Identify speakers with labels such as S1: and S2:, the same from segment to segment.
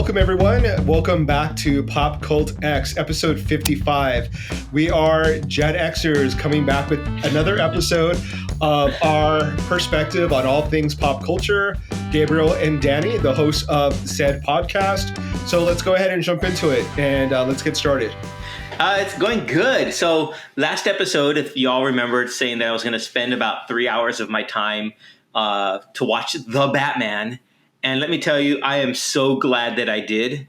S1: Welcome, everyone. Welcome back to PopCultX, episode 55. We are Gen Xers coming back with another episode of our perspective on all things pop culture. Gabriel and Danny, the hosts of said podcast. So let's go ahead and jump into it, and let's get started.
S2: It's going good. So last episode, if y'all remembered, saying that I was going to spend about 3 hours of my time to watch The Batman. And let me tell you, I am so glad that I did.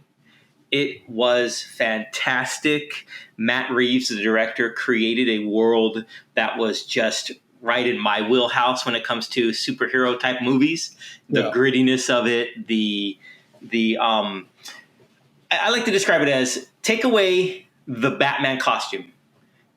S2: It was fantastic. Matt Reeves, the director, created a world that was just right in my wheelhouse when it comes to superhero type movies. The grittiness of it, I like to describe it as take away the Batman costume.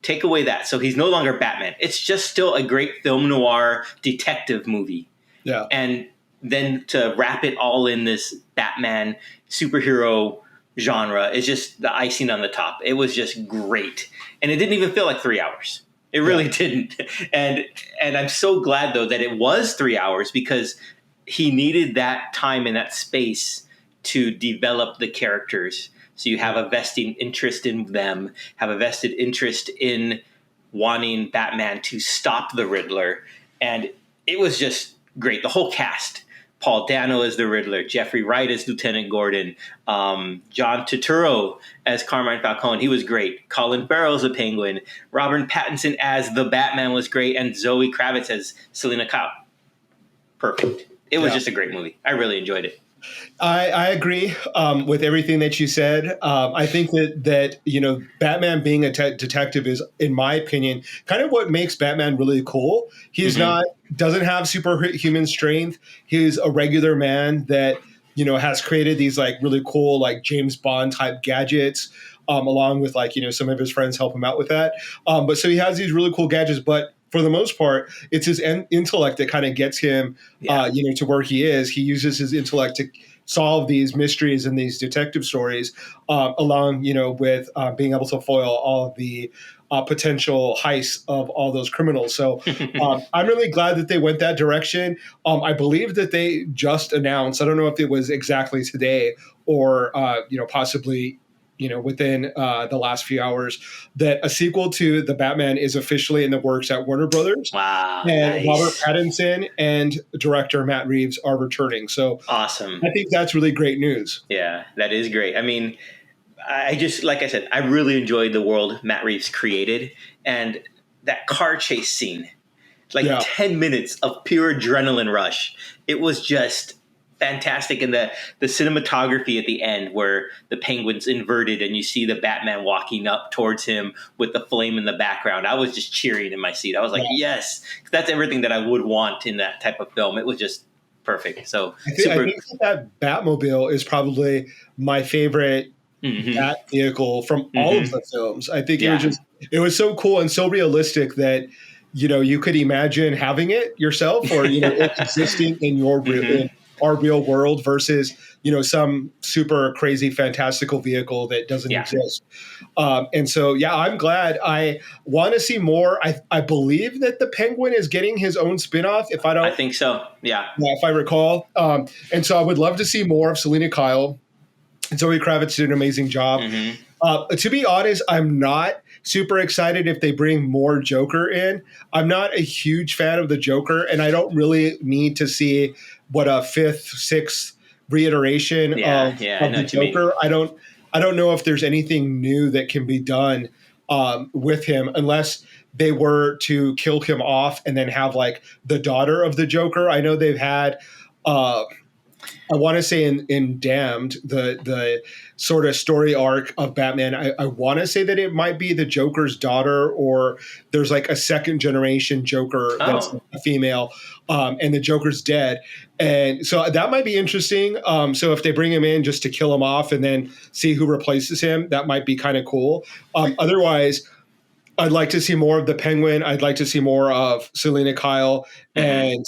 S2: Take away that. So he's no longer Batman. It's just still a great film noir detective movie.
S1: Yeah.
S2: And then to wrap it all in this Batman superhero genre is just the icing on the top. It was just great. And it didn't even feel like 3 hours. It really didn't. And I'm so glad, though, that it was 3 hours because he needed that time and that space to develop the characters. So you have a vested interest in them, have a vested interest in wanting Batman to stop the Riddler. And it was just great. The whole cast. Paul Dano as the Riddler, Jeffrey Wright as Lieutenant Gordon, John Turturro as Carmine Falcone. He was great. Colin Farrell as the Penguin. Robert Pattinson as the Batman was great. And Zoe Kravitz as Selena Kyle. Perfect. It was just a great movie. I really enjoyed it.
S1: I agree with everything that you said. I think that Batman being a detective is, in my opinion, kind of what makes Batman really cool. He's doesn't have superhuman strength. He's a regular man that has created these like really cool like James Bond type gadgets. Along with some of his friends help him out with that. But so he has these really cool gadgets, but for the most part, it's his intellect that kind of gets him, to where he is. He uses his intellect to solve these mysteries and these detective stories, along, with being able to foil all of the potential heists of all those criminals. So I'm really glad that they went that direction. I believe that they just announced, I don't know if it was exactly today or, possibly within the last few hours, that a sequel to The Batman is officially in the works at Warner Brothers.
S2: Wow.
S1: And
S2: Nice.
S1: Robert Pattinson and director Matt Reeves are returning. So
S2: Awesome.
S1: I think that's really great news.
S2: Yeah, that is great. I mean, I just, like I said, I really enjoyed the world Matt Reeves created. And that car chase scene, 10 minutes of pure adrenaline rush. It was just fantastic. And the cinematography at the end where the Penguin's inverted and you see the Batman walking up towards him with the flame in the background. I was just cheering in my seat. I was like, yes, that's everything that I would want in that type of film. It was just perfect. So
S1: I think that Batmobile is probably my favorite Bat vehicle from all of the films. I think it was so cool and so realistic that you could imagine having it yourself or it existing in your in our real world versus some super crazy fantastical vehicle that doesn't exist. And so I'm glad. I want to see more. I believe that the Penguin is getting his own spinoff. I
S2: think so. Yeah,
S1: if I recall. And so I would love to see more of Selena Kyle. Zoe Kravitz did an amazing job. To be honest, I'm not super excited if they bring more Joker in. I'm not a huge fan of the Joker, and I don't really need to see what a fifth, sixth reiteration of the Joker. I don't know if there's anything new that can be done with him unless they were to kill him off and then have like the daughter of the Joker. I know they've had I want to say in Damned, the sort of story arc of Batman, I want to say that it might be the Joker's daughter, or there's like a second generation Joker that's a female, and the Joker's dead. And so that might be interesting. So if they bring him in just to kill him off and then see who replaces him, that might be kind of cool. Otherwise, I'd like to see more of the Penguin. I'd like to see more of Selena Kyle, and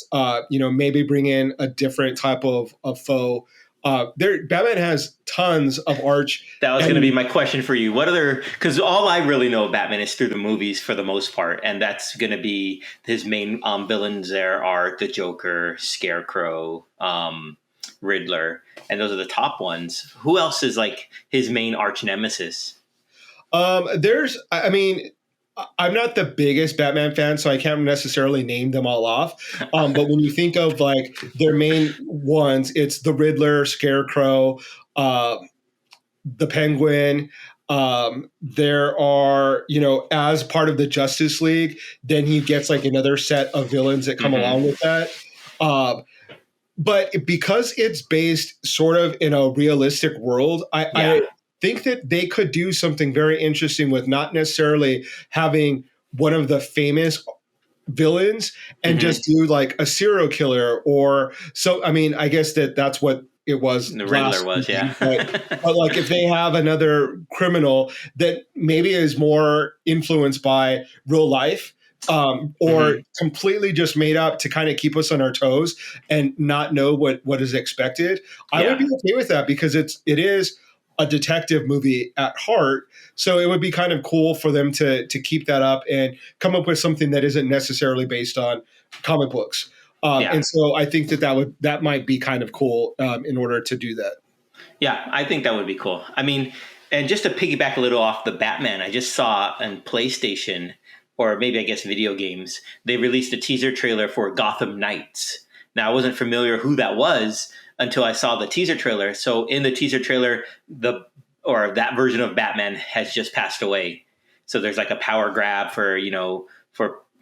S1: maybe bring in a different type of foe. Batman has tons of arch.
S2: That was going to be my question for you. What other? Because all I really know of Batman is through the movies for the most part, and that's going to be his main villains. There are the Joker, Scarecrow. Riddler, and those are the top ones. Who else is like his main arch nemesis?
S1: I mean, I'm not the biggest Batman fan, so I can't necessarily name them all off. But when you think of like their main ones, it's the Riddler, Scarecrow, uh, the Penguin. There are, as part of the Justice League, then he gets like another set of villains that come along with that. But because it's based sort of in a realistic world, I think that they could do something very interesting with not necessarily having one of the famous villains and just do like a serial killer or so. I mean, I guess that's what it was.
S2: The Riddler was, yeah.
S1: but like if they have another criminal that maybe is more influenced by real life, or completely just made up to kind of keep us on our toes and not know what is expected, I would be okay with that because it is a detective movie at heart. So it would be kind of cool for them to keep that up and come up with something that isn't necessarily based on comic books. And so I think that might be kind of cool in order to do that.
S2: Yeah, I think that would be cool. I mean, and just to piggyback a little off the Batman, I just saw on PlayStation, or maybe I guess video games, they released a teaser trailer for Gotham Knights. Now, I wasn't familiar who that was until I saw the teaser trailer. So in the teaser trailer, that version of Batman has just passed away. So there's like a power grab for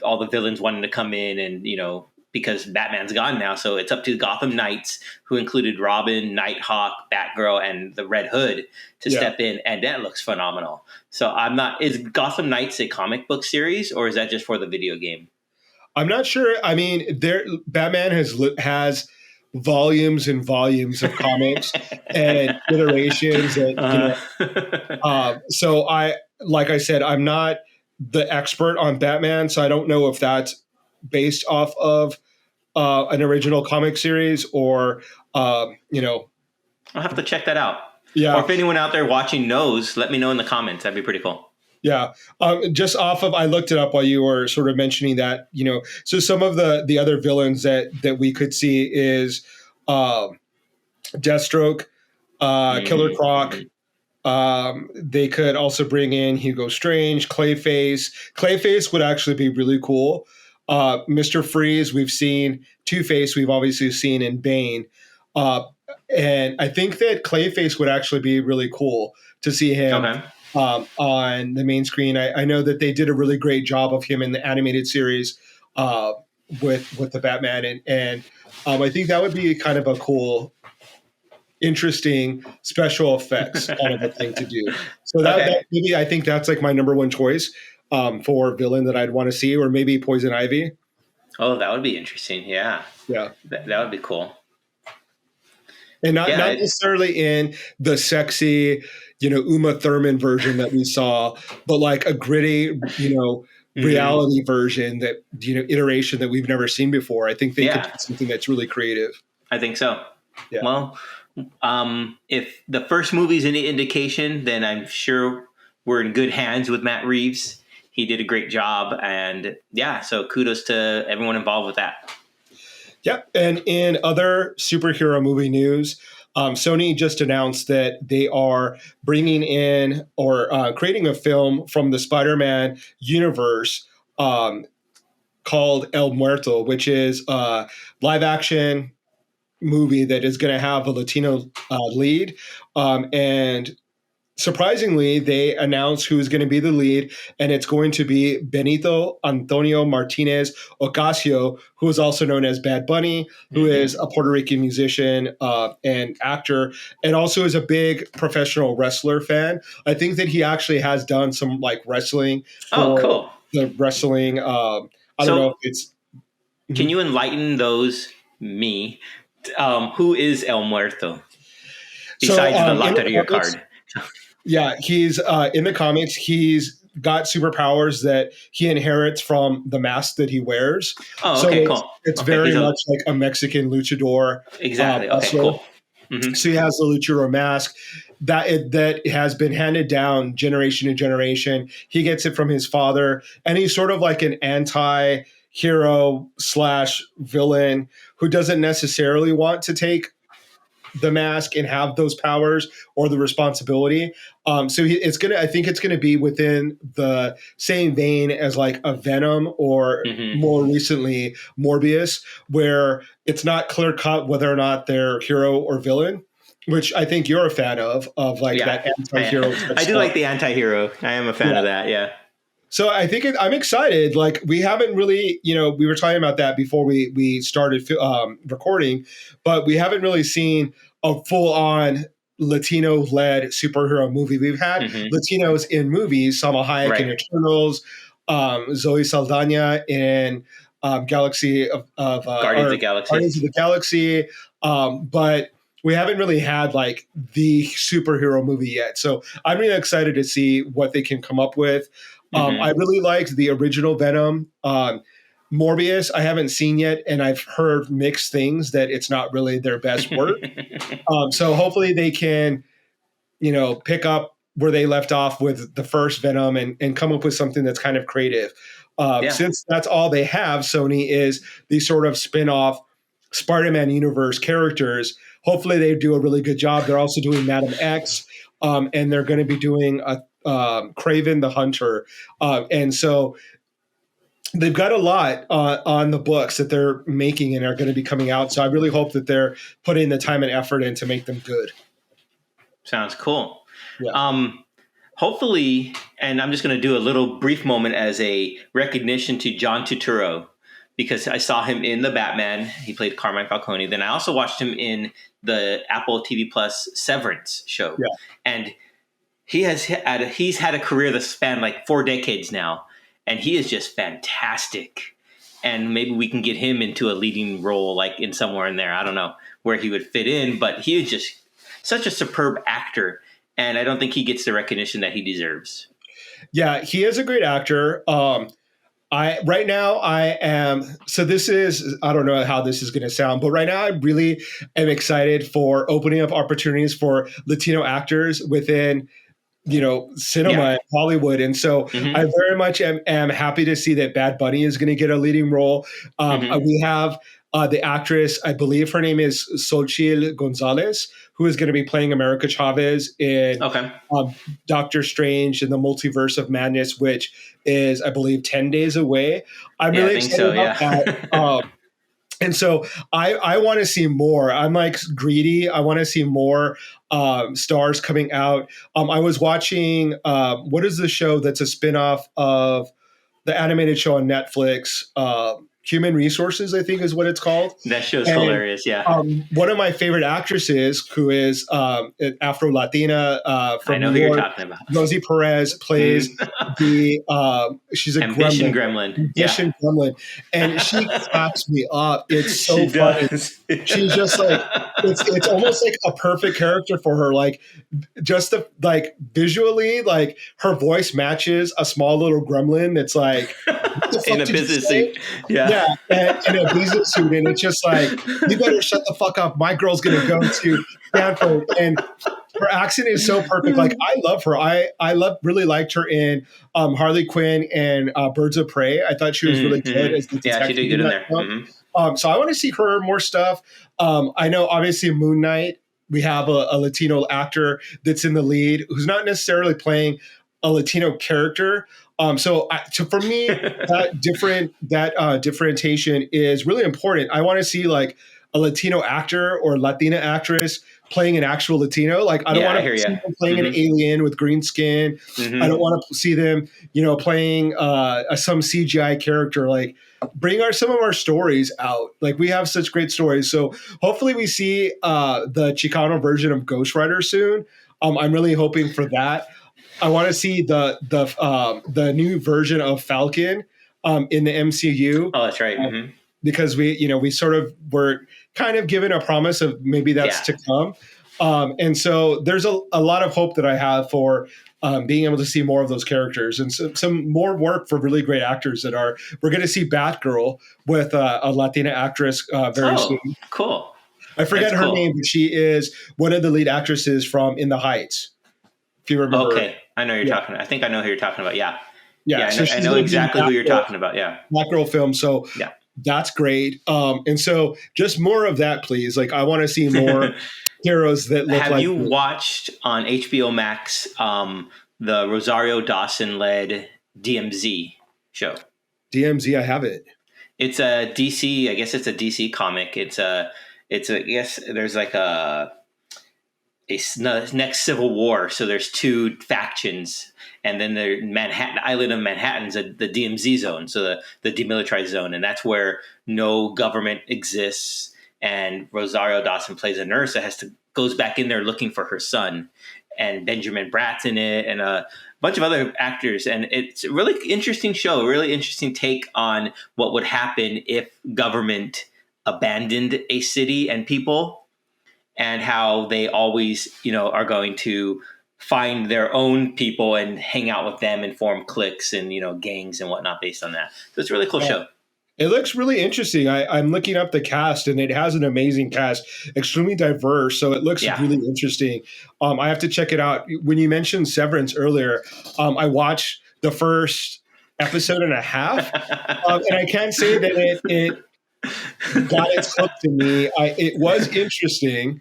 S2: all the villains wanting to come in and, because Batman's gone now. So it's up to Gotham Knights, who included Robin, Nighthawk, Batgirl, and the Red Hood to step in. And that looks phenomenal. So is Gotham Knights a comic book series or is that just for the video game?
S1: I'm not sure. I mean, Batman has volumes and volumes of comics and iterations. And, so like I said, I'm not the expert on Batman, so I don't know if that's based off of an original comic series or,
S2: I'll have to check that out.
S1: Yeah.
S2: Or if anyone out there watching knows, let me know in the comments. That'd be pretty cool.
S1: Yeah. Just off of, I looked it up while you were sort of mentioning that, so some of the other villains that we could see is Deathstroke, Killer Croc. They could also bring in Hugo Strange, Clayface. Clayface would actually be really cool. Mr. Freeze, we've seen. Two-Face, we've obviously seen in Bane. And I think that Clayface would actually be really cool to see him on the main screen. I know that they did a really great job of him in the animated series with the Batman. And I think that would be kind of a cool, interesting special effects kind of a thing to do. So that maybe I think that's like my number one choice for villain that I'd want to see, or maybe Poison Ivy.
S2: Oh, that would be interesting. Yeah.
S1: Yeah.
S2: That would be cool.
S1: And not necessarily in the sexy, Uma Thurman version that we saw, but like a gritty, reality version that, iteration that we've never seen before. I think they could do something that's really creative.
S2: I think so.
S1: Yeah.
S2: Well, if the first movie's any indication, then I'm sure we're in good hands with Matt Reeves. He did a great job. And so kudos to everyone involved with that.
S1: Yep. And in other superhero movie news, Sony just announced that they are bringing in or creating a film from the Spider-Man universe called El Muerto, which is a live action movie that is going to have a Latino lead. And surprisingly, they announced who's going to be the lead, and it's going to be Benito Antonio Martinez Ocasio, who is also known as Bad Bunny, who is a Puerto Rican musician and actor, and also is a big professional wrestler fan. I think that he actually has done some like wrestling.
S2: Cool.
S1: The wrestling. I don't know if it's.
S2: Can you enlighten me? Who is El Muerto? Besides the Loteria card.
S1: Yeah, he's in the comics. He's got superpowers that he inherits from the mask that he wears.
S2: Oh, okay, cool.
S1: It's very much like a Mexican luchador.
S2: Exactly. Okay, cool.
S1: Mm-hmm. So he has the luchador mask that has been handed down generation to generation. He gets it from his father, and he's sort of like an anti-hero / villain who doesn't necessarily want to take the mask and have those powers or the responsibility. So I think it's gonna be within the same vein as like a Venom or more recently Morbius, where it's not clear cut whether or not they're hero or villain, which I think you're a fan of like that anti-hero.
S2: I do like the anti-hero. I am a fan of that. Yeah.
S1: So I think I'm excited. Like we haven't really, we were talking about that before we started recording, but we haven't really seen a full-on Latino-led superhero movie. We've had Latinos in movies, Salma Hayek in Eternals, Zoe Saldana in Galaxy of
S2: Guardians of the
S1: Galaxy, but we haven't really had like the superhero movie yet. So I'm really excited to see what they can come up with. I really liked the original Venom. Morbius, I haven't seen yet, and I've heard mixed things that it's not really their best work. So hopefully they can, pick up where they left off with the first Venom and come up with something that's kind of creative. Since that's all they have, Sony, is these sort of spin-off Spider-Man universe characters. Hopefully they do a really good job. They're also doing Madam X, and they're going to be doing Kraven the Hunter. And so they've got a lot on the books that they're making and are going to be coming out. So I really hope that they're putting the time and effort in to make them good.
S2: Sounds cool.
S1: Yeah.
S2: Hopefully, and I'm just going to do a little brief moment as a recognition to John Turturro, because I saw him in The Batman. He played Carmine Falcone. Then I also watched him in the Apple TV Plus Severance show. Yeah. And he's had a career that spanned like 4 decades now, and he is just fantastic. And maybe we can get him into a leading role, like in somewhere in there. I don't know where he would fit in, but he is just such a superb actor, and I don't think he gets the recognition that he deserves.
S1: Yeah, he is a great actor. Right now I am, so this is, I don't know how this is going to sound, but right now I really am excited for opening up opportunities for Latino actors within cinema and Hollywood. And so I very much am happy to see that Bad Bunny is going to get a leading role. We have the actress, I believe her name is Xochitl Gonzalez, who is going to be playing America Chavez in Doctor Strange and the Multiverse of Madness, which is, I believe, 10 days away. I'm really excited about that. And so I want to see more. I'm like greedy. I want to see more stars coming out. I was watching, what is the show that's a spinoff of the animated show on Netflix? Human Resources, I think is what it's called.
S2: That show's hilarious, yeah.
S1: One of my favorite actresses, who is Afro-Latina from New York, you're talking about. Rosie Perez plays she's a
S2: Ambition Gremlin.
S1: Gremlin. And she cracks me up. It's so funny. She's just like, it's almost like a perfect character for her. Like, just visually, like her voice matches a small little gremlin that's like,
S2: in a business suit.
S1: Yeah, and in a business suit, and it's just like, you better shut the fuck up. My girl's gonna go to Stanford, and her accent is so perfect. Like, I love her. I really liked her in Harley Quinn and Birds of Prey. I thought she was really good as the detective.
S2: Yeah, she did good in there.
S1: So I want to see her more stuff. I know, obviously, Moon Knight. We have a Latino actor that's in the lead who's not necessarily playing a Latino character. So for me, that differentiation is really important. I want to see like a Latino actor or Latina actress playing an actual Latino. Like, I don't want to see them playing an alien with green skin. I don't want to see them, playing some CGI character. Like, bring some of our stories out. Like, we have such great stories. So hopefully we see the Chicano version of Ghost Rider soon. I'm really hoping for that. I want to see the new version of Falcon in the MCU.
S2: Oh, that's right.
S1: Because we sort of were kind of given a promise of maybe that's to come. And so there's a lot of hope that I have for being able to see more of those characters and some more work for really great actors we're going to see Batgirl with a Latina actress very soon.
S2: Cool.
S1: I forget her name, but she is one of the lead actresses from In the Heights. If you remember.
S2: Okay. I know you're talking. I think I know who you're talking about. Yeah.
S1: So
S2: I know exactly who you're talking about. Yeah.
S1: Batgirl film. So that's great. And so just more of that, please. Like, I want to see more heroes that look
S2: Have
S1: like
S2: you
S1: me.
S2: watched on HBO Max the Rosario Dawson led DMZ show?
S1: DMZ, I have it.
S2: It's a DC. I guess it's a DC comic. Yes. There's like next Civil War. So there's two factions, and then the island of Manhattan's the DMZ zone, so the demilitarized zone, and that's where no government exists. And Rosario Dawson plays a nurse that goes back in there looking for her son, and Benjamin Bratt's in it, and a bunch of other actors. And it's a really interesting show, a really interesting take on what would happen if government abandoned a city and people, and how they always, are going to find their own people and hang out with them and form cliques and, gangs and whatnot based on that. So it's a really cool show.
S1: It looks really interesting. I'm looking up the cast, and it has an amazing cast, extremely diverse. So it looks really interesting. I have to check it out. When you mentioned Severance earlier, I watched the first episode and a half, and I can't say that it got its hook to me. It was interesting.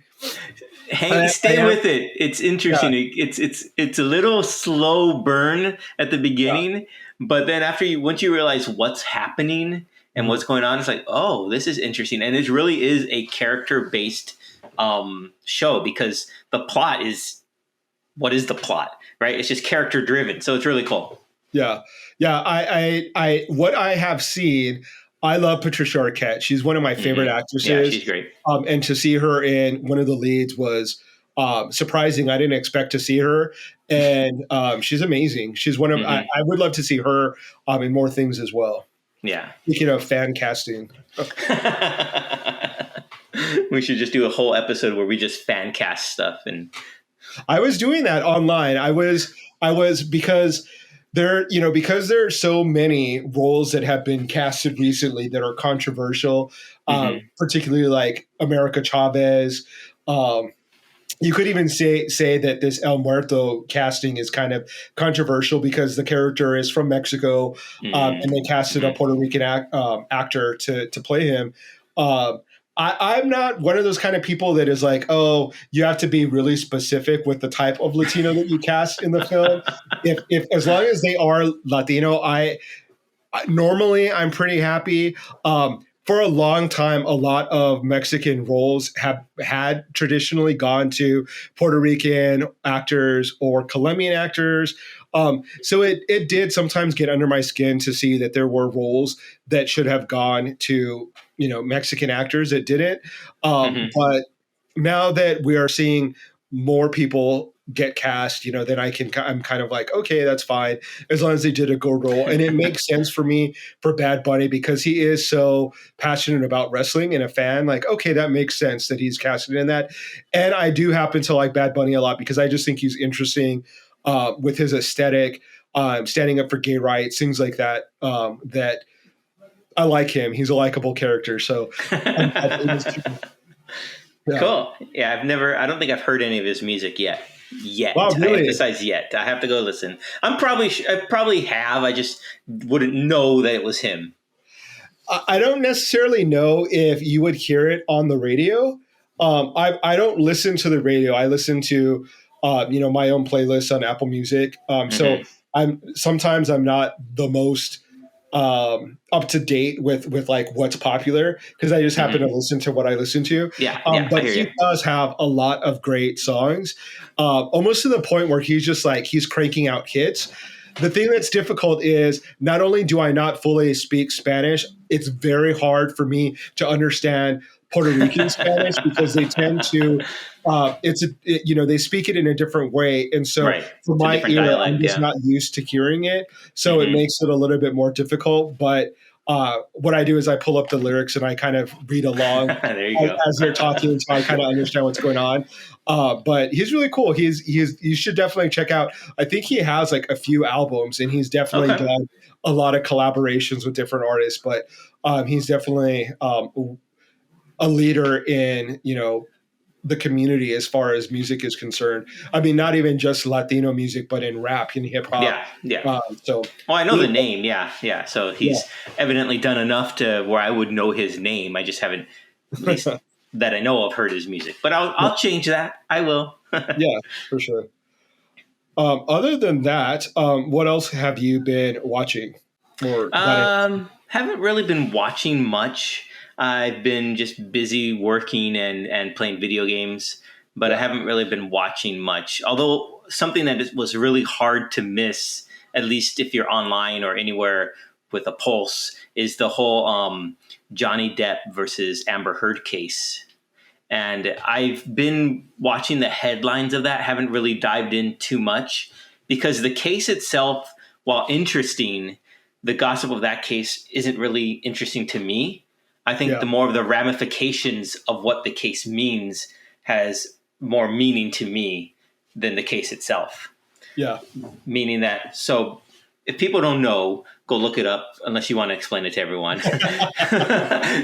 S2: Stay with it. It's interesting. Yeah. It's a little slow burn at the beginning, but then once you realize what's happening and what's going on, it's like, oh, this is interesting. And it really is a character-based show, because the plot is, what is the plot, right? It's just character-driven. So it's really cool.
S1: Yeah. Yeah. I what I have seen, I love Patricia Arquette. She's one of my favorite actresses.
S2: Yeah, she's great.
S1: And to see her in one of the leads was surprising. I didn't expect to see her. And she's amazing. She's one of, I would love to see her in more things as well.
S2: Yeah.
S1: Speaking of fan casting.
S2: We should just do a whole episode where we just fan cast stuff. And
S1: I was doing that online. I was because there are so many roles that have been casted recently that are controversial, particularly like America Chavez. You could even say that this El Muerto casting is kind of controversial because the character is from Mexico, and they casted a Puerto Rican actor to play him. I'm not one of those kind of people that is like, oh, you have to be really specific with the type of Latino that you cast in the film. If as long as they are Latino, I normally I'm pretty happy. For a long time, a lot of Mexican roles have had traditionally gone to Puerto Rican actors or Colombian actors. So it did sometimes get under my skin to see that there were roles that should have gone to, Mexican actors that didn't. But now that we are seeing more people get cast, then I'm kind of like, okay, that's fine, as long as they did a good role. And it makes sense for me for Bad Bunny because he is so passionate about wrestling and a fan. Like, okay, that makes sense that he's casted in that. And I do happen to like Bad Bunny a lot because I just think he's interesting with his aesthetic, standing up for gay rights, things like that, that I like him. He's a likable character. So
S2: yeah. Cool. Yeah, I don't think I've heard any of his music yet.
S1: Wow, really?
S2: I emphasize yet. I have to go listen. I probably have. I just wouldn't know that it was him.
S1: I don't necessarily know if you would hear it on the radio. I don't listen to the radio. I listen to, my own playlist on Apple Music. So sometimes I'm not the most up to date with like what's popular because I just happen to listen to what I listen to. But he does have a lot of great songs, almost to the point where he's just like he's cranking out hits. The thing that's difficult is not only do I not fully speak Spanish, it's very hard for me to understand Puerto Rican Spanish because they tend to they speak it in a different way, and so for my ear, dialect, I'm just not used to hearing it, so it makes it a little bit more difficult. But what I do is I pull up the lyrics and I kind of read along as they're talking, so I kind of understand what's going on. But he's really cool. You should definitely check out. I think he has like a few albums, and he's definitely done a lot of collaborations with different artists. But he's definitely a leader in the community as far as music is concerned. I mean, not even just Latino music, but in rap and hip hop.
S2: I know the name. Yeah. So he's evidently done enough to where I would know his name. I just haven't at least that I know of heard his music. But I'll change that. I will.
S1: Yeah, for sure. Other than that, what else have you been watching? Or
S2: Haven't really been watching much. I've been just busy working and playing video games, but I haven't really been watching much. Although something that was really hard to miss, at least if you're online or anywhere with a pulse, is the whole Johnny Depp versus Amber Heard case. And I've been watching the headlines of that, haven't really dived in too much because the case itself, while interesting, the gossip of that case isn't really interesting to me. I think the more of the ramifications of what the case means has more meaning to me than the case itself.
S1: Yeah.
S2: Meaning that, so if people don't know, go look it up unless you want to explain it to everyone.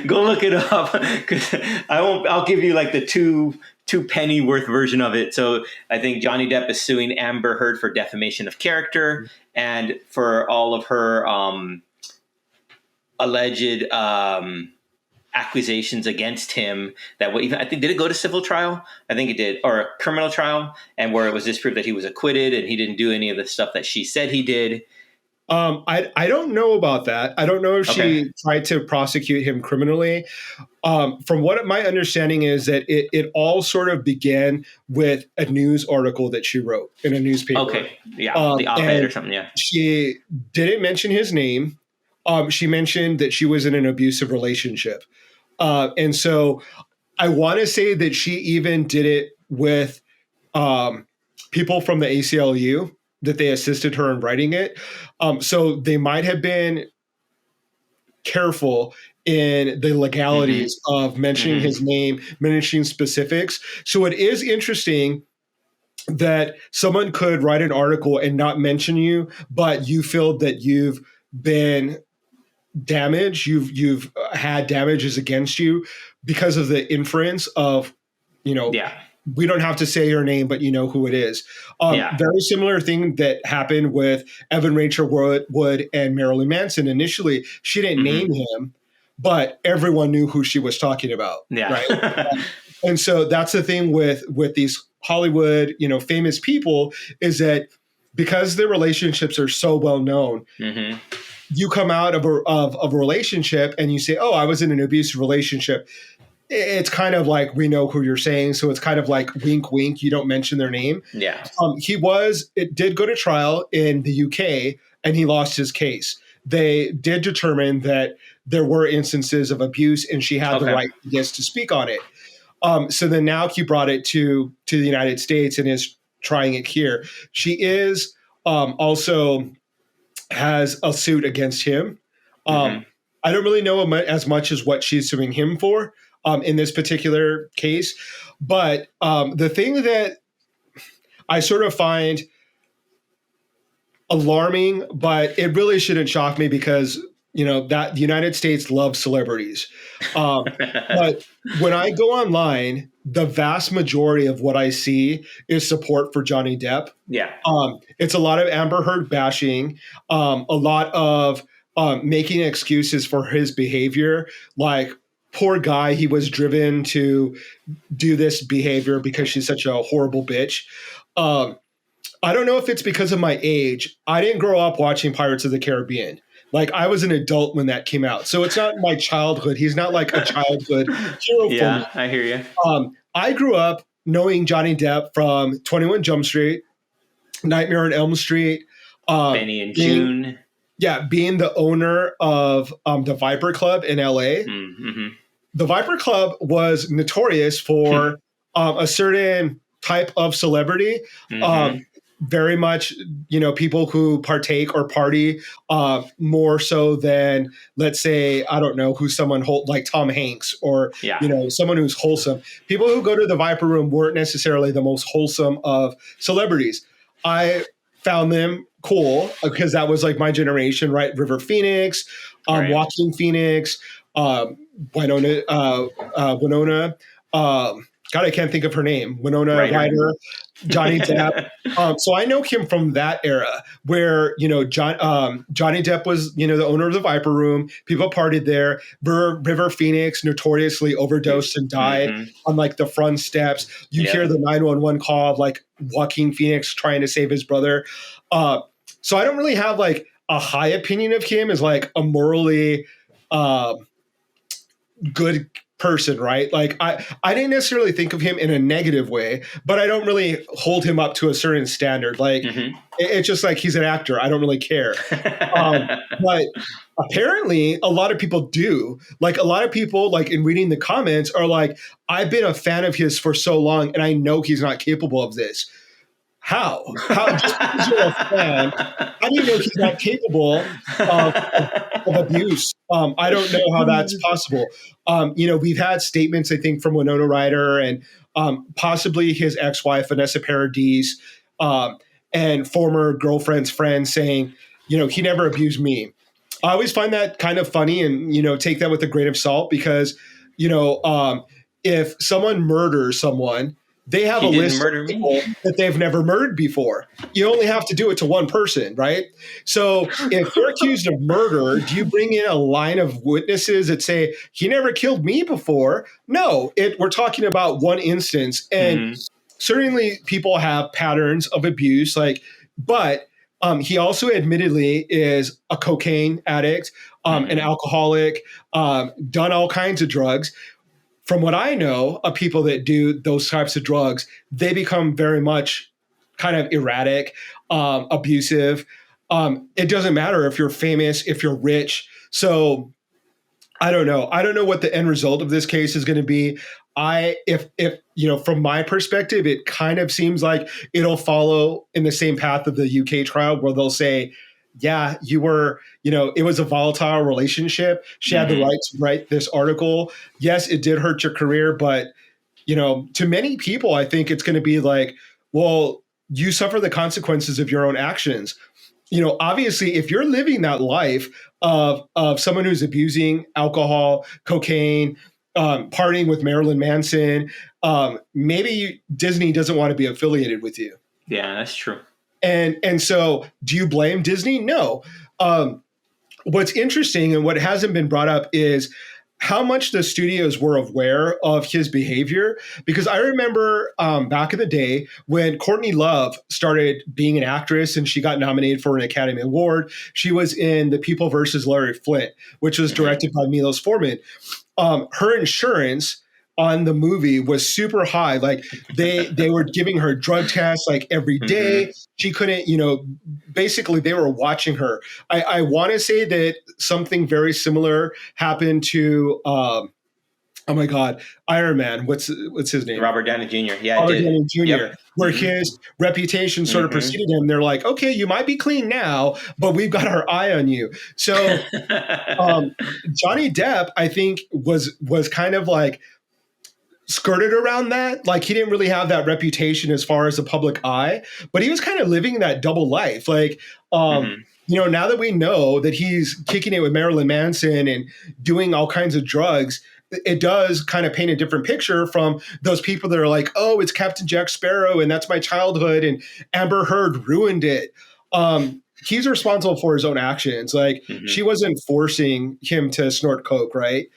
S2: Go look it up because I'll give you like the two penny worth version of it. So I think Johnny Depp is suing Amber Heard for defamation of character and for all of her alleged accusations against him that I think, did it go to civil trial? I think it did, or a criminal trial, and where it was disproved that he was acquitted and he didn't do any of the stuff that she said he did.
S1: I don't know about that. I don't know if she tried to prosecute him criminally. From what my understanding is that it all sort of began with a news article that she wrote in a newspaper.
S2: Okay. Yeah. The op-ed or something. Yeah.
S1: She didn't mention his name. She mentioned that she was in an abusive relationship. And so I want to say that she even did it with people from the ACLU, that they assisted her in writing it. So they might have been careful in the legalities of mentioning his name, mentioning specifics. So it is interesting that someone could write an article and not mention you, but you feel that you've been damaged, you've had damages against you because of the inference of, we don't have to say your name, but you know who it is. Very similar thing that happened with Evan Rachel Wood and Marilyn Manson. Initially, she didn't name him, but everyone knew who she was talking about. Yeah. Right. And so that's the thing with these Hollywood, famous people, is that because their relationships are so well known, you come out of a relationship and you say, "Oh, I was in an abusive relationship." It's kind of like, we know who you're saying. So it's kind of like wink, wink. You don't mention their name.
S2: Yeah.
S1: It did go to trial in the UK and he lost his case. They did determine that there were instances of abuse and she had the right, yes, to speak on it. So then now he brought it to the United States and is trying it here. She is also has a suit against him. I don't really know as much as what she's suing him for. In this particular case. But the thing that I sort of find alarming, but it really shouldn't shock me because, that the United States loves celebrities. But when I go online, the vast majority of what I see is support for Johnny Depp.
S2: Yeah.
S1: It's a lot of Amber Heard bashing, a lot of making excuses for his behavior, like, poor guy, he was driven to do this behavior because she's such a horrible bitch. I don't know if it's because of my age. I didn't grow up watching Pirates of the Caribbean. Like, I was an adult when that came out. So it's not my childhood. He's not like a childhood hero for me.
S2: Yeah, I hear you.
S1: I grew up knowing Johnny Depp from 21 Jump Street, Nightmare on Elm Street.
S2: Benny and June.
S1: Yeah, being the owner of the Viper Club in LA. The Viper Club was notorious for a certain type of celebrity. Very much, people who partake or party more so than, let's say, I don't know, who's someone like Tom Hanks or, someone who's wholesome. People who go to the Viper Room weren't necessarily the most wholesome of celebrities. I found them cool because that was like my generation, right? River Phoenix, Joaquin Phoenix, Winona, God, I can't think of her name. Winona Ryder, Johnny Depp. So I know him from that era where, Johnny Depp was, the owner of the Viper Room. People partied there. River Phoenix notoriously overdosed and died on like the front steps. You hear the 911 call of like Joaquin Phoenix trying to save his brother. So I don't really have like a high opinion of him as like a morally good person, right? Like I didn't necessarily think of him in a negative way, but I don't really hold him up to a certain standard. Like it's just like he's an actor. I don't really care. But apparently a lot of people do. Like a lot of people, like in reading the comments, are like, I've been a fan of his for so long and I know he's not capable of this. How just because you're a fan, how do you know he's not capable of abuse? I don't know how that's possible. We've had statements, I think, from Winona Ryder and possibly his ex-wife, Vanessa Paradis, and former girlfriend's friend saying, he never abused me. I always find that kind of funny and, take that with a grain of salt because, if someone murders someone, they have a list of people that they've never murdered before. You only have to do it to one person, right? So if you're accused of murder, do you bring in a line of witnesses that say, he never killed me before? No, we're talking about one instance. And certainly people have patterns of abuse, but he also admittedly is a cocaine addict, an alcoholic, done all kinds of drugs. From what I know of people that do those types of drugs, they become very much kind of erratic, abusive. It doesn't matter if you're famous, if you're rich. So I don't know. I don't know what the end result of this case is going to be. If from my perspective, it kind of seems like it'll follow in the same path of the UK trial where they'll say, yeah, you were, it was a volatile relationship. She had the right to write this article. Yes, it did hurt your career, but, to many people, I think it's going to be like, well, you suffer the consequences of your own actions. Obviously, if you're living that life of someone who's abusing alcohol, cocaine, partying with Marilyn Manson, maybe Disney doesn't want to be affiliated with you.
S2: Yeah, that's true.
S1: And so do you blame Disney? No. What's interesting and what hasn't been brought up is how much the studios were aware of his behavior. Because I remember back in the day when Courtney Love started being an actress and she got nominated for an Academy Award, she was in The People versus Larry Flint, which was directed by Milos Forman. Her insurance on the movie was super high. Like they were giving her drug tests like every day. She couldn't, basically they were watching her. I want to say that something very similar happened to, oh my God, Iron Man. What's his name?
S2: Robert Downey Jr. Yeah,
S1: Robert Downey Jr. Where his reputation sort of preceded him. They're like, okay, you might be clean now, but we've got our eye on you. So Johnny Depp, I think, was kind of like skirted around that. Like he didn't really have that reputation as far as the public eye, but he was kind of living that double life. Like, now that we know that he's kicking it with Marilyn Manson and doing all kinds of drugs, it does kind of paint a different picture from those people that are like, oh, it's Captain Jack Sparrow and that's my childhood and Amber Heard ruined it. He's responsible for his own actions. Like she wasn't forcing him to snort coke, right?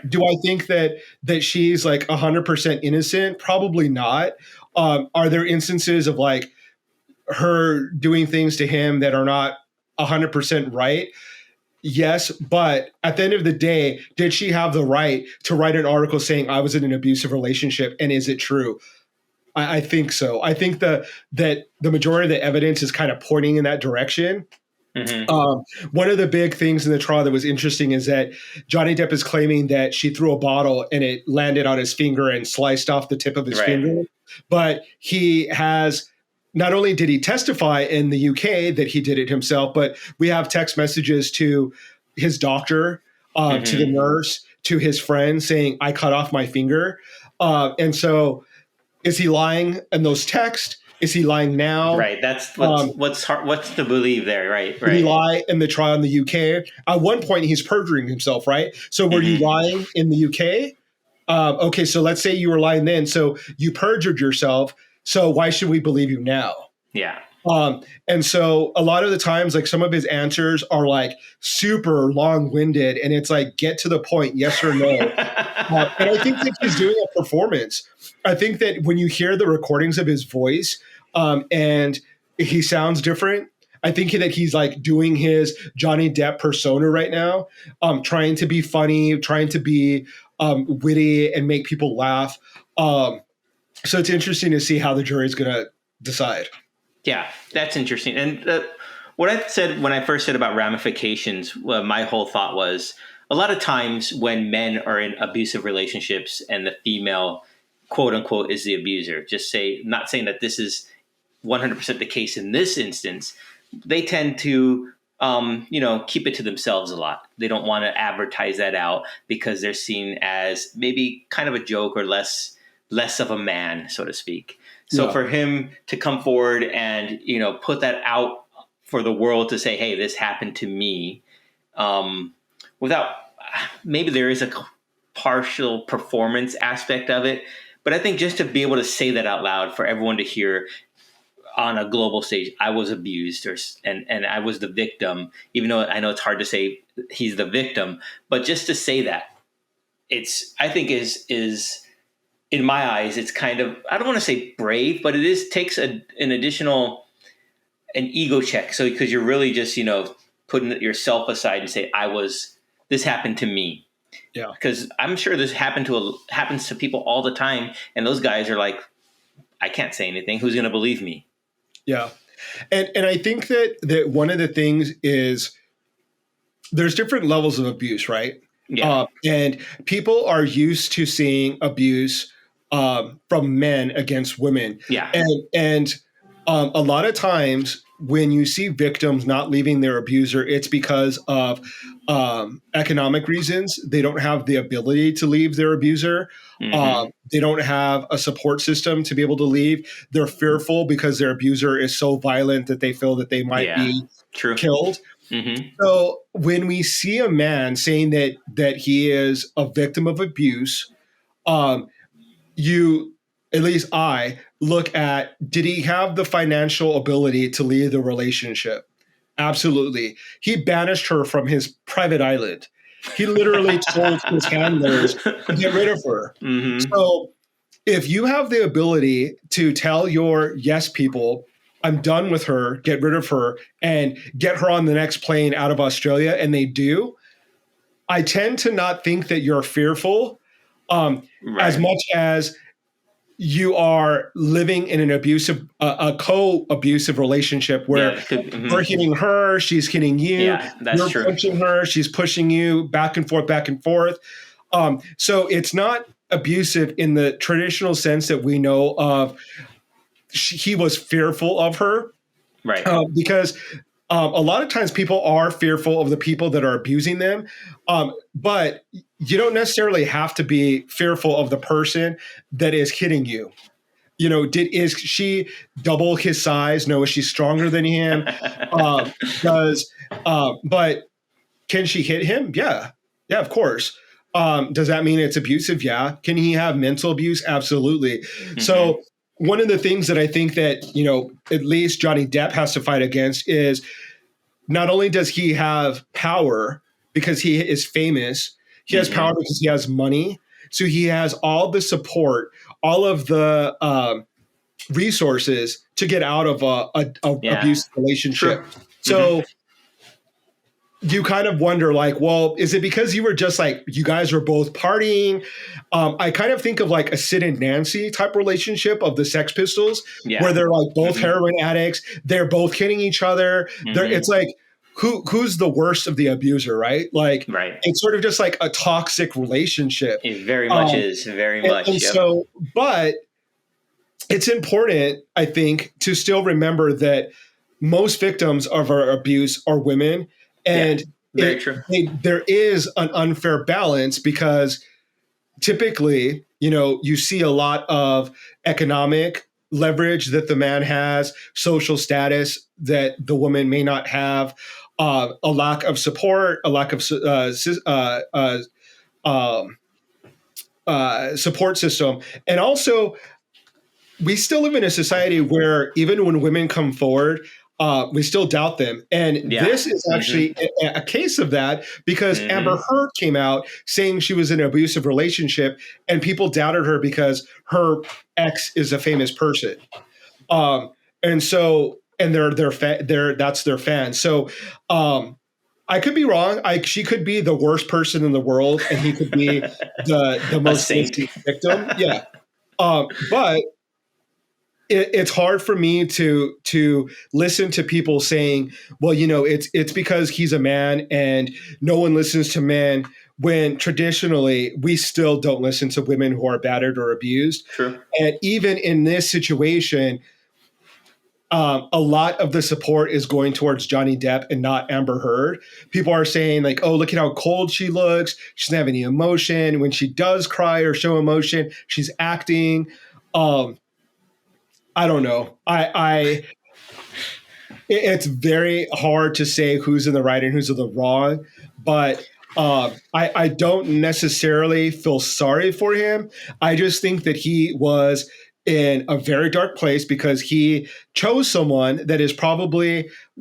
S1: Do I think that she's like 100% innocent? Probably not. Are there instances of like her doing things to him that are not 100% right? Yes, but at the end of the day, did she have the right to write an article saying I was in an abusive relationship, and is it true? I think so. I think that the majority of the evidence is kind of pointing in that direction. One of the big things in the trial that was interesting is that Johnny Depp is claiming that she threw a bottle and it landed on his finger and sliced off the tip of his finger. But he has, not only did he testify in the UK that he did it himself, but we have text messages to his doctor, to the nurse, to his friend saying, I cut off my finger. And so is he lying in those texts? Is he lying now?
S2: Right. That's what's hard, what's to believe there. Right.
S1: Did he lie in the trial in the UK? At one point, he's perjuring himself, right? So were you lying in the UK? Okay, so let's say you were lying then. So you perjured yourself. So why should we believe you now?
S2: Yeah.
S1: And so a lot of the times, like some of his answers are like super long winded, and it's like, get to the point, yes or no. And I think that he's doing a performance. I think that when you hear the recordings of his voice, and he sounds different, I think that he's like doing his Johnny Depp persona right now, trying to be funny, trying to be witty and make people laugh. So it's interesting to see how the jury is going to decide.
S2: Yeah, that's interesting. And what I said when I first said about ramifications, my whole thought was a lot of times when men are in abusive relationships and the female, quote unquote, is the abuser, not saying that this is 100% the case in this instance, they tend to, keep it to themselves a lot. They don't want to advertise that out because they're seen as maybe kind of a joke or less of a man, so to speak. So for him to come forward and, put that out for the world to say, hey, this happened to me, without, maybe there is a partial performance aspect of it. But I think just to be able to say that out loud for everyone to hear on a global stage, I was abused and I was the victim, even though I know it's hard to say he's the victim, but just to say that, I think is in my eyes, it's kind of, I don't want to say brave, but takes an ego check. So, because you're really just, putting yourself aside and say, this happened to me.
S1: Yeah.
S2: Because I'm sure this happens to people all the time. And those guys are like, I can't say anything. Who's going to believe me?
S1: Yeah. And I think that one of the things is there's different levels of abuse, right?
S2: Yeah.
S1: And people are used to seeing abuse from men against women.
S2: Yeah.
S1: And a lot of times when you see victims not leaving their abuser, it's because of economic reasons. They don't have the ability to leave their abuser.
S2: Mm-hmm.
S1: They don't have a support system to be able to leave. They're fearful because their abuser is so violent that they feel that they might be killed.
S2: Mm-hmm.
S1: So when we see a man saying that he is a victim of abuse, at least I look at, did he have the financial ability to leave the relationship? Absolutely. He banished her from his private island. He literally told his handlers to get rid of her.
S2: Mm-hmm.
S1: So if you have the ability to tell your yes people, I'm done with her, get rid of her, and get her on the next plane out of Australia, and they do, I tend to not think that you're fearful as much as you are living in an abusive, a co-abusive relationship where you're hitting her, she's hitting you.
S2: Yeah, that's
S1: you're
S2: true.
S1: punching her, she's pushing you back and forth, back and forth. So it's not abusive in the traditional sense that we know of. He was fearful of her,
S2: right?
S1: Because a lot of times people are fearful of the people that are abusing them, but you don't necessarily have to be fearful of the person that is hitting you. Is she double his size? No. Is she stronger than him? But can she hit him? Yeah, of course. Does that mean it's abusive? Yeah. Can he have mental abuse? Absolutely. Mm-hmm. So one of the things that I think that, at least Johnny Depp has to fight against is not only does he have power because he is famous, he has power because he has money. So he has all the support, all of the resources to get out of a abusive relationship. Sure. So you kind of wonder, like, well, is it because you were just like, you guys were both partying? I kind of think of like a Sid and Nancy type relationship of the Sex Pistols, where they're like both heroin addicts. They're both hitting each other. It's like, who's the worst of the abuser, right? Like, it's sort of just like a toxic relationship.
S2: It very much is, very much.
S1: And so, but it's important, I think, to still remember that most victims of our abuse are women. And
S2: very true.
S1: There is an unfair balance because typically, you see a lot of economic leverage that the man has, social status that the woman may not have, a lack of support, a lack of support system. And also, we still live in a society where even when women come forward, we still doubt them. And this is actually a case of that, because Amber Heard came out saying she was in an abusive relationship and people doubted her because her ex is a famous person. And so, and that's their fans. So, I could be wrong. She could be the worst person in the world, and he could be the most innocent victim. Yeah. But it's hard for me to listen to people saying, well, it's because he's a man and no one listens to men, when traditionally we still don't listen to women who are battered or abused.
S2: True.
S1: And even in this situation, a lot of the support is going towards Johnny Depp and not Amber Heard. People are saying like, oh, look at how cold she looks. She doesn't have any emotion. When she does cry or show emotion, she's acting. I don't know. It's very hard to say who's in the right and who's in the wrong, but I don't necessarily feel sorry for him. I just think that he was in a very dark place because he chose someone that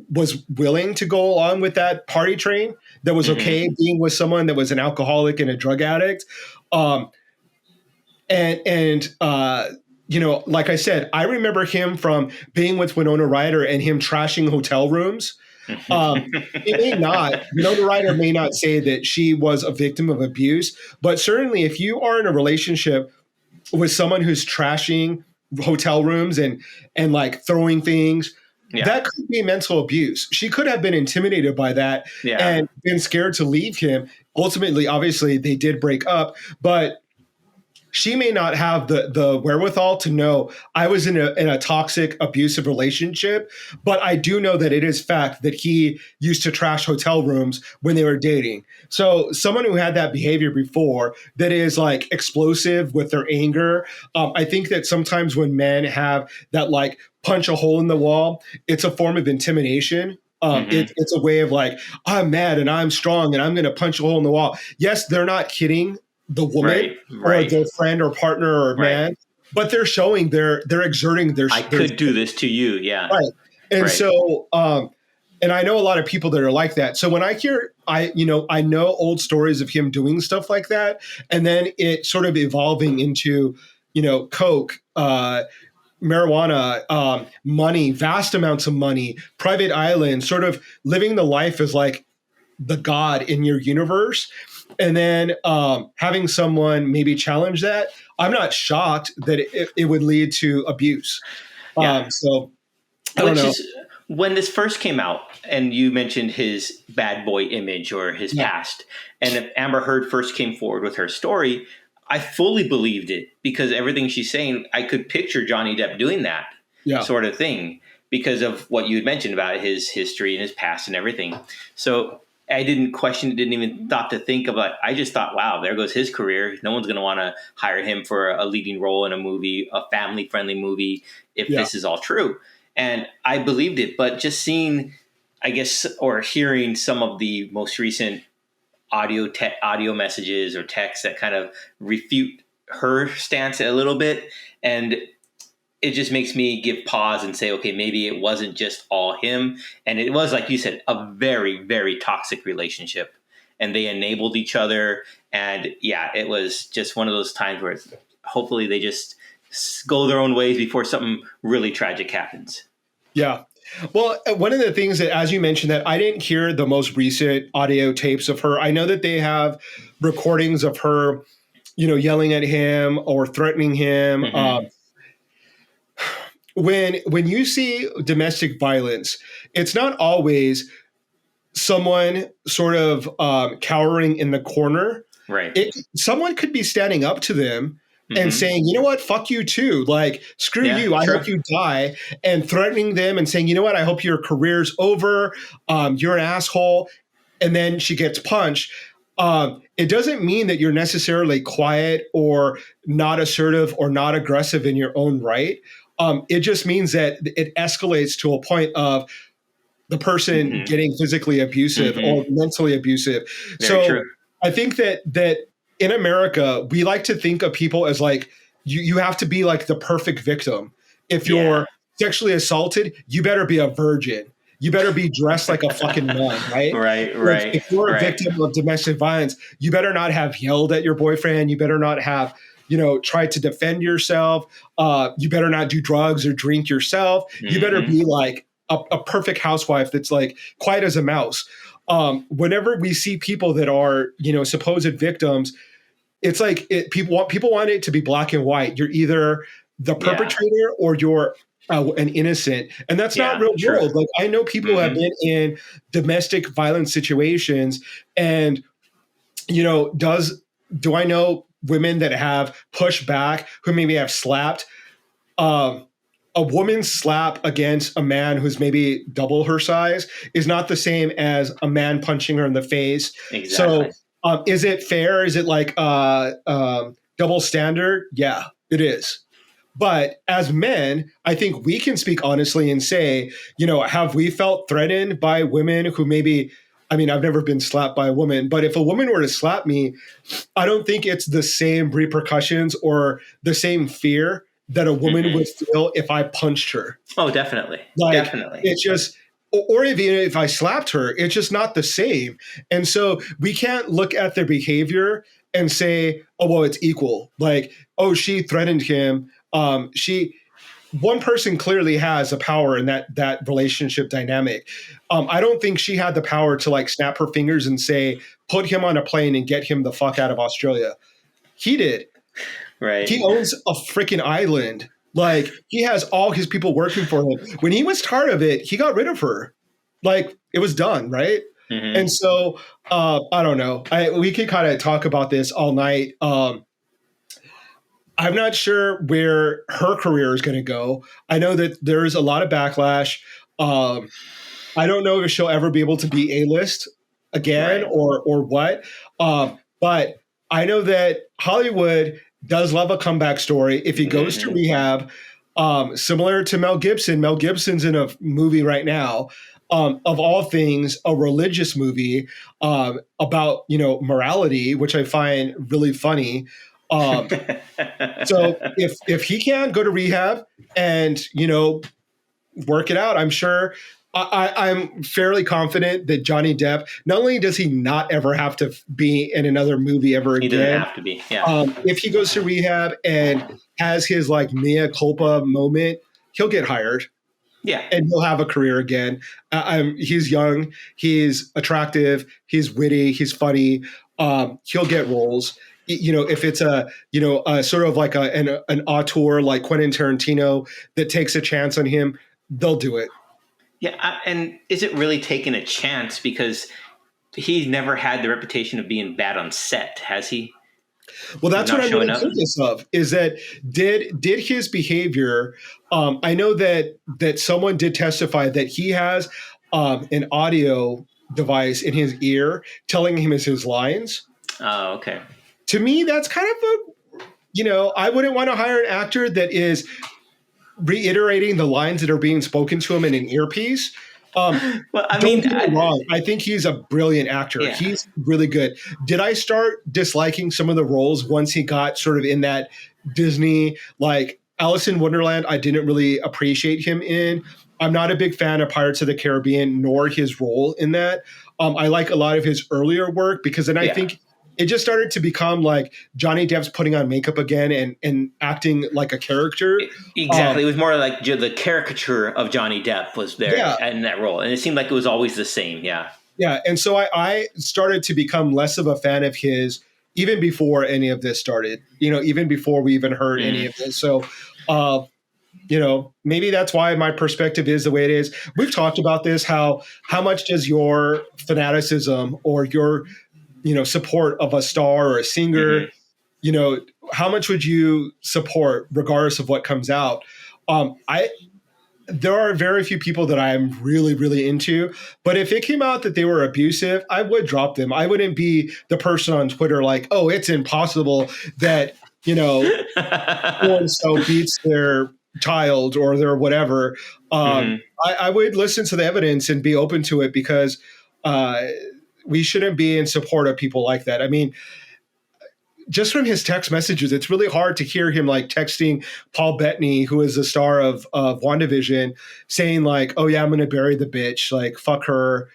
S1: was willing to go along with that party train, that was okay being with someone that was an alcoholic and a drug addict. Like I said, I remember him from being with Winona Ryder and him trashing hotel rooms. Winona Ryder may not say that she was a victim of abuse, but certainly if you are in a relationship with someone who's trashing hotel rooms and like throwing things, that could be mental abuse. She could have been intimidated by that and been scared to leave him. Ultimately, obviously, they did break up, but she may not have the wherewithal to know I was in a toxic, abusive relationship, but I do know that it is fact that he used to trash hotel rooms when they were dating. So someone who had that behavior before, that is like explosive with their anger. I think that sometimes when men have that like punch a hole in the wall, it's a form of intimidation. It's a way of like, I'm mad and I'm strong and I'm going to punch a hole in the wall. Yes, they're not kidding the woman or their friend or partner or man, but they're showing they're exerting their.
S2: I could do this to you,
S1: right. And so, and I know a lot of people that are like that. So when I hear, I know old stories of him doing stuff like that, and then it sort of evolving into, coke, marijuana, money, vast amounts of money, private islands, sort of living the life as like the god in your universe. And then having someone maybe challenge that, I'm not shocked that it would lead to abuse. So I don't know.
S2: When this first came out, and you mentioned his bad boy image or his past, and if Amber Heard first came forward with her story, I fully believed it, because everything she's saying, I could picture Johnny Depp doing that sort of thing because of what you had mentioned about his history and his past and everything. So I didn't question it, didn't even thought to think about it. I just thought, wow, there goes his career. No one's going to want to hire him for a leading role in a movie, a family-friendly movie, if this is all true. And I believed it. But just seeing, I guess, or hearing some of the most recent audio messages or texts that kind of refute her stance a little bit, and it just makes me give pause and say, okay, maybe it wasn't just all him. And it was, like you said, a very, very toxic relationship. And they enabled each other. And it was just one of those times where hopefully they just go their own ways before something really tragic happens.
S1: Yeah. Well, one of the things that, as you mentioned, that I didn't hear the most recent audio tapes of her. I know that they have recordings of her, yelling at him or threatening him. When you see domestic violence, it's not always someone sort of cowering in the corner.
S2: Right.
S1: Someone could be standing up to them and saying, you know what, fuck you too. Like, screw you. I hope you die. And threatening them and saying, you know what, I hope your career's over. You're an asshole. And then she gets punched. It doesn't mean that you're necessarily quiet or not assertive or not aggressive in your own right. It just means that it escalates to a point of the person getting physically abusive or mentally abusive. Very true. I think that in America, we like to think of people as like, you have to be like the perfect victim. If
S2: Yeah.
S1: you're sexually assaulted, you better be a virgin. You better be dressed like a fucking nun, right?
S2: Right,
S1: If
S2: right,
S1: you're a
S2: right.
S1: victim of domestic violence, you better not have yelled at your boyfriend. You better not have, tried to defend yourself. You better not do drugs or drink yourself. You better
S2: Hmm.
S1: be like a perfect housewife that's like quiet as a mouse. Whenever we see people that are, supposed victims, it's like people want it to be black and white. You're either the
S2: Yeah,
S1: perpetrator or you're an innocent, and that's not
S2: yeah,
S1: real
S2: true.
S1: world. Like I know people who have
S2: Hmm.
S1: been in domestic violence situations, and do I know women that have pushed back who maybe have slapped? Um, a woman's slap against a man who's maybe double her size is not the same as a man punching her in the face.
S2: Exactly.
S1: So, is it fair? Is it like double standard? Yeah, it is. But as men, I think we can speak honestly and say, have we felt threatened by women who maybe, I mean, I've never been slapped by a woman, but if a woman were to slap me, I don't think it's the same repercussions or the same fear that a woman
S2: Hmm.
S1: would feel if I punched her.
S2: Oh, definitely,
S1: Like
S2: definitely.
S1: it's just, or even if I slapped her, it's just not the same. And so we can't look at their behavior and say, oh, well, it's equal. Like, oh, she threatened him. One person clearly has a power in that relationship dynamic. I don't think she had the power to like snap her fingers and say, put him on a plane and get him the fuck out of Australia. He did.
S2: Right.
S1: He owns a freaking island. Like he has all his people working for him. When he was tired of it, he got rid of her. Like it was done, right?
S2: Hmm.
S1: And so I don't know. We could kind of talk about this all night. I'm not sure where her career is going to go. I know that there's a lot of backlash. Um, I don't know if she'll ever be able to be A-list again
S2: Right.
S1: or what. But I know that Hollywood does love a comeback story. If he goes to
S2: Hmm.
S1: rehab, similar to Mel Gibson, Mel Gibson's in a movie right now. Of all things, a religious movie about morality, which I find really funny. Um, so if he can go to rehab and work it out, I'm sure. I'm fairly confident that Johnny Depp, not only does he not ever have to be in another movie ever
S2: He doesn't
S1: again,
S2: have to be. Yeah.
S1: if he goes to rehab and has his like mea culpa moment, he'll get hired
S2: Yeah.
S1: and he'll have a career again. He's young, he's attractive, he's witty, he's funny. He'll get roles. If it's a sort of like an auteur like Quentin Tarantino that takes a chance on him, they'll do it.
S2: Yeah. And is it really taking a chance because he's never had the reputation of being bad on set, has he?
S1: Well,
S2: Of
S1: that's what
S2: not
S1: I'm
S2: showing
S1: really
S2: up?
S1: curious of. Is that did his behavior? I know that someone did testify that he has an audio device in his ear telling him his lines.
S2: Oh, okay.
S1: To me, that's kind of I wouldn't want to hire an actor that is reiterating the lines that are being spoken to him in an earpiece.
S2: Well, I
S1: Don't
S2: mean,
S1: get me wrong. I think he's a brilliant actor.
S2: yeah.
S1: He's really good. Did I start disliking some of the roles once he got sort of in that Disney, like Alice in Wonderland? I didn't really appreciate him in. I'm not a big fan of Pirates of the Caribbean, nor his role in that. I like a lot of his earlier work because then I
S2: Yeah.
S1: think it just started to become like Johnny Depp's putting on makeup again and acting like a character.
S2: Exactly. It was more like the caricature of Johnny Depp was there
S1: Yeah,
S2: in that role. And it seemed like it was always the same. Yeah.
S1: yeah. And so I started to become less of a fan of his even before any of this started, even before we even heard any
S2: Mm.
S1: of this. So, uh, maybe that's why my perspective is the way it is. We've talked about this, how much does your fanaticism or your, support of a star or a singer,
S2: Hmm.
S1: how much would you support regardless of what comes out? I There are very few people that I'm really, really into. But if it came out that they were abusive, I would drop them. I wouldn't be the person on Twitter like, oh, it's impossible that, so and so beats their child or their whatever.
S2: Hmm.
S1: I would listen to the evidence and be open to it because uh, we shouldn't be in support of people like that. I mean, just from his text messages, it's really hard to hear him like texting Paul Bettany, who is the star of WandaVision, saying like, "Oh yeah, I'm going to bury the bitch, like fuck her."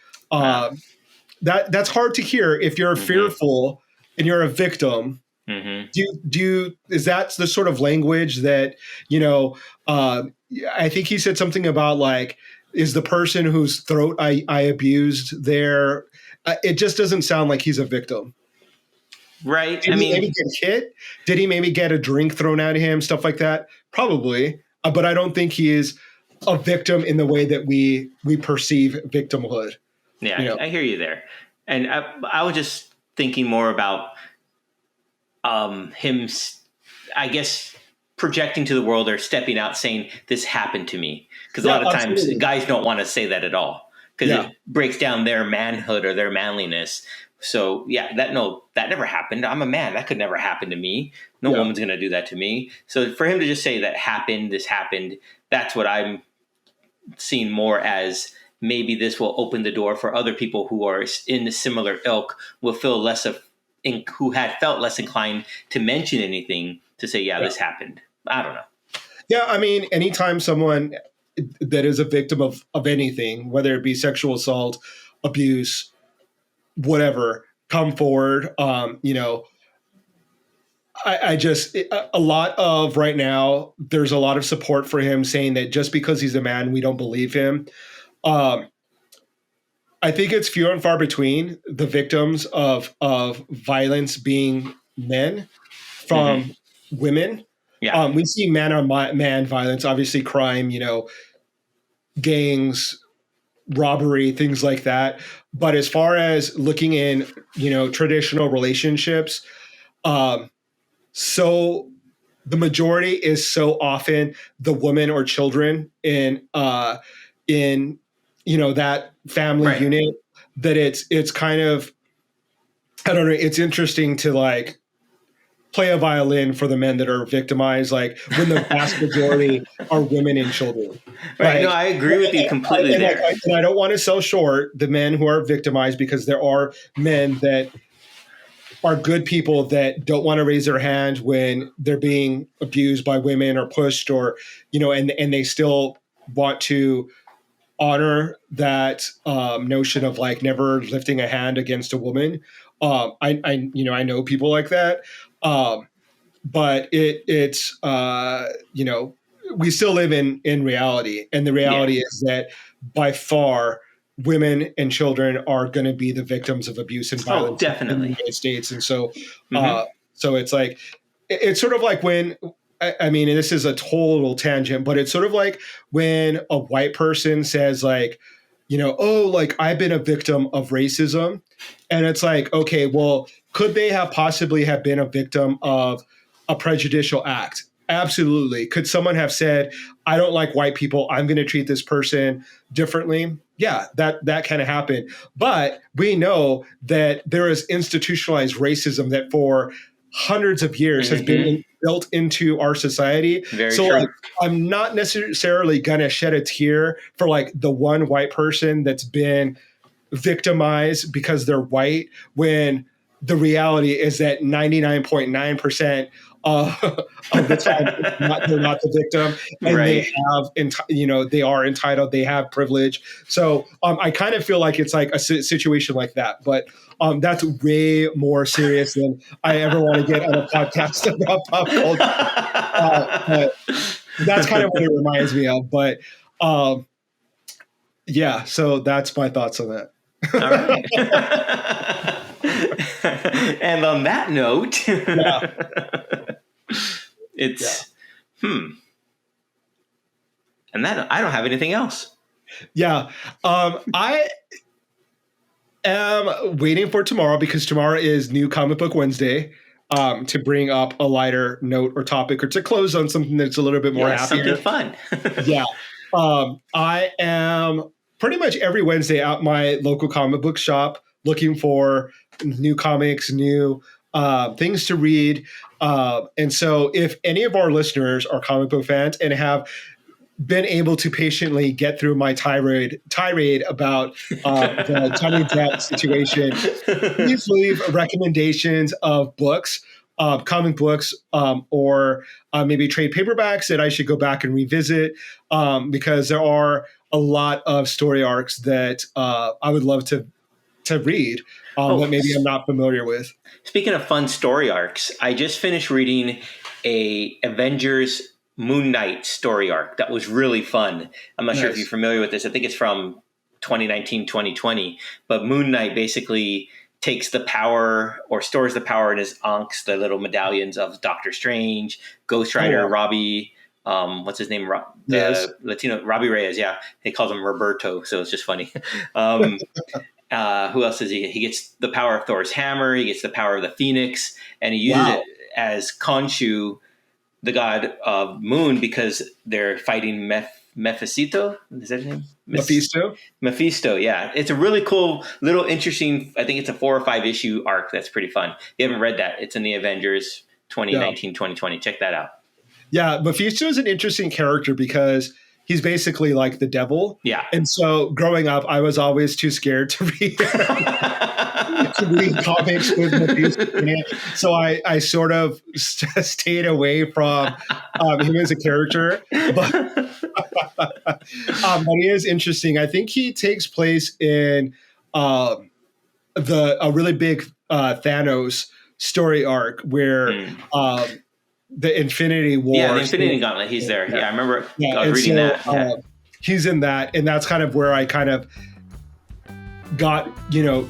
S1: That's hard to hear if you're fearful and you're a victim. Is that the sort of language that, I think he said something about like, is the person whose throat I abused there? It just doesn't sound like he's a victim.
S2: Right.
S1: Did he maybe get hit? Did he maybe get a drink thrown at him? Stuff like that? Probably. But I don't think he is a victim in the way that we perceive victimhood.
S2: Yeah, I hear you there. And I was just thinking more about him, I guess, projecting to the world or stepping out saying, this happened to me. Because a lot of times guys don't want to say that at all because it breaks down their manhood or their manliness. So, that never happened. I'm a man. That could never happen to me. No woman's going to do that to me. So for him to just say this happened, that's what I'm seeing more as maybe this will open the door for other people who are in the similar ilk will feel who had felt less inclined to mention anything to say, this happened. I don't know.
S1: Yeah, I mean, anytime someone that is a victim of anything, whether it be sexual assault, abuse, whatever, come forward. I just, a lot of right now, there's a lot of support for him saying that just because he's a man, we don't believe him. I think it's few and far between the victims of violence being men from women. Yeah. We see man on man violence, obviously crime, gangs, robbery, things like that. But as far as looking in, traditional relationships, so the majority is so often the woman or children in that family unit that it's kind of, I don't know, it's interesting to like play a violin for the men that are victimized, like when the vast majority are women and children.
S2: Right. Like, no, I agree with you completely there.
S1: And I don't want to sell short the men who are victimized, because there are men that are good people that don't want to raise their hand when they're being abused by women or pushed or, and they still want to honor that notion of like never lifting a hand against a woman. I know people like that. But it's we still live in reality, and the reality is that by far women and children are going to be the victims of abuse and violence in the United States. And so, so it's like, it's sort of like when, I mean, and this is a total tangent, but it's sort of like when a white person says like, oh, like I've been a victim of racism. And it's like, okay, well, could they have possibly have been a victim of a prejudicial act? Absolutely. Could someone have said, I don't like white people, I'm going to treat this person differently? Yeah, that kind of happened. But we know that there is institutionalized racism that for hundreds of years has been built into our society.
S2: Very true.
S1: Like, I'm not necessarily going to shed a tear for like the one white person that's been victimized because they're white, when the reality is that 99.9% of the time they're not the victim, and they have, they are entitled, they have privilege. So I kind of feel like it's like a situation like that, but that's way more serious than I ever want to get on a podcast about pop culture. But that's kind of what it reminds me of. But yeah, so that's my thoughts on that.
S2: All right. And on that note, it's and that I don't have anything else.
S1: Yeah. I am waiting for tomorrow, because tomorrow is New Comic Book Wednesday, to bring up a lighter note or topic, or to close on something that's a little bit more happier.
S2: Something fun.
S1: Yeah. I am pretty much every Wednesday at my local comic book shop looking for new comics, new things to read. And so if any of our listeners are comic book fans and have been able to patiently get through my tirade about the Johnny Depp situation, please leave recommendations of books comic books or maybe trade paperbacks that I should go back and revisit because there are a lot of story arcs that I would love to read that maybe I'm not familiar with.
S2: Speaking of fun story arcs, I just finished reading a Avengers Moon Knight story arc that was really fun. I'm not sure if you're familiar with this. I think it's from 2019, 2020. But Moon Knight basically takes the power or stores the power in his ankhs, the little medallions of Doctor Strange, Ghost Rider, Robbie, what's his name? Latino, Robbie Reyes. Yeah. He calls him Roberto. So it's just funny. Who else does he get? He gets the power of Thor's hammer. He gets the power of the Phoenix, and he uses it as Khonshu, the god of moon, because they're fighting Mephisto. Is that his name? Mephisto, yeah. It's a really cool, little interesting, I think it's a 4 or 5 issue arc that's pretty fun. If you haven't read that, it's in the Avengers 2019, 2020. Check that out.
S1: Yeah, Mephisto is an interesting character because he's basically like the devil.
S2: Yeah.
S1: And so growing up, I was always too scared to read comics with Mephisto in it. So I sort of stayed away from him as a character. But he is interesting. I think he takes place in a really big Thanos story arc where the Infinity War.
S2: Yeah, the Infinity Gauntlet. He's there. Yeah, I remember I was reading that.
S1: He's in that, and that's kind of where I kind of got,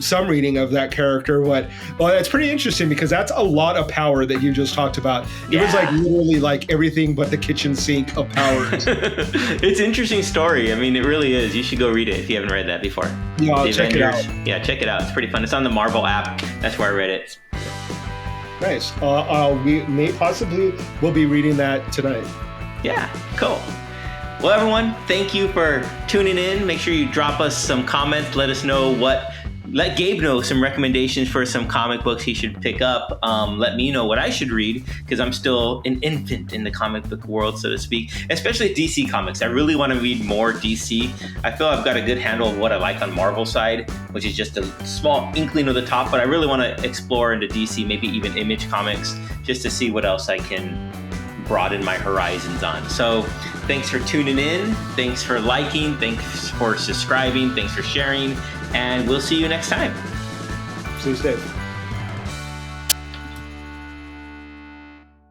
S1: some reading of that character. But that's pretty interesting because that's a lot of power that you just talked about. It was like literally like everything but the kitchen sink of powers.
S2: It's an interesting story. I mean, it really is. You should go read it if you haven't read that before.
S1: Yeah, I'll check it out.
S2: Yeah, check it out. It's pretty fun. It's on the Marvel app. That's where I read it.
S1: Nice. We will be reading that tonight.
S2: Yeah, cool. Well, everyone, thank you for tuning in. Make sure you drop us some comments. Let Gabe know some recommendations for some comic books he should pick up. Let me know what I should read because I'm still an infant in the comic book world, so to speak, especially DC comics. I really want to read more DC. I feel I've got a good handle of what I like on Marvel side, which is just a small inkling of the top, but I really want to explore into DC, maybe even Image Comics, just to see what else I can broaden my horizons on. So thanks for tuning in. Thanks for liking. Thanks for subscribing. Thanks for sharing. And we'll see you next time.
S1: Stay safe.